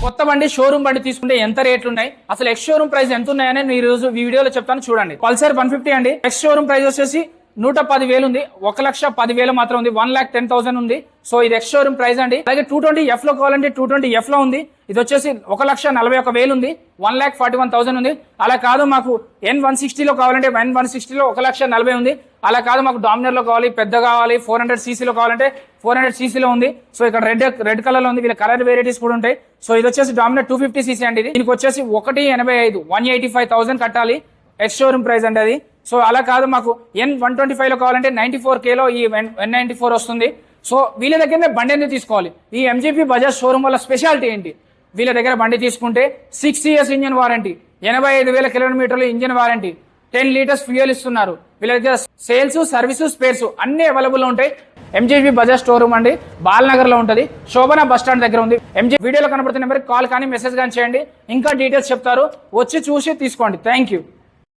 కొత్త బండి షోరూమ్ బండి తీసుకుంటే ఎంత రేట్లు ఉన్నాయి, అసలు ఎక్స్ షోరూమ్ ప్రైస్ ఎంత ఉన్నాయని నేను ఈ రోజు ఈ వీడియోలో చెప్తాను చూడండి. పల్సర్ 150 అండి. ఎక్స్ షోరూమ్ ప్రైస్ వచ్చేసి 110,000 ఉంది. 1,10,000 మాత్రం ఉంది. 1,10,000 ఉంది. సో ఇది ఎక్స్ షోరూమ్ ప్రైస్ అండి. అలాగే 220F లో కావాలంటే 220F లో ఉంది. ఇది వచ్చేసి 1,41,000 ఉంది. 1,41,000 ఉంది. అలా కాదు మాకు N160 లో కావాలంటే N160 లో 1,40,000 ఉంది. అలా కాదు మాకు డామినర్ లో కావాలి, పెద్ద కావాలి, 400cc లో కావాలంటే 400cc లో ఉంది. సో ఇక్కడ రెడ్ కలర్ లో ఉంది. వీళ్ళ కలర్ వెరైటీస్ కూడా ఉంటాయి. సో ఇది వచ్చేసి డామినర్ 250cc అండి. దీనికి వచ్చేసి 1,85,000 185,000 కట్టాలి. ఎక్స్ షోరూమ్ ప్రైస్ అంటే అది. సో అలా కాదు మాకు N125 లో కావాలంటే 94K లో ఈ N94 వస్తుంది. సో వీళ్ళ దగ్గరనే బండి అనేది తీసుకోవాలి. ఈ ఎంజీపీ బజాజ్ షోరూమ్ వల్ల స్పెషాలిటీ ఏంటి, వీళ్ళ దగ్గర బండి తీసుకుంటే 6 years ఇంజిన్ వారంటీ, 85,000 కిలోమీటర్లు ఇంజిన్ వారంటీ, 10 లీటర్స్ ఫ్యూయల్ ఇస్తున్నారు. వీళ్ళ దగ్గర సేల్స్, సర్వీసు, స్పేర్స్ అన్ని అవైలబుల్ ఉంటాయి. ఎంజీబీ బజాజ్ షోరూమ్ అండి, బాల్నగర్ లో ఉంటుంది. శోభన బస్ స్టాండ్ దగ్గర ఉంది. ఎంజీ వీడియోలో కనబడుతున్న నెంబర్కి కాల్ కానీ మెసేజ్ కానీ చేయండి. ఇంకా డీటెయిల్స్ చెప్తారు, వచ్చి చూసి తీసుకోండి. Thank you.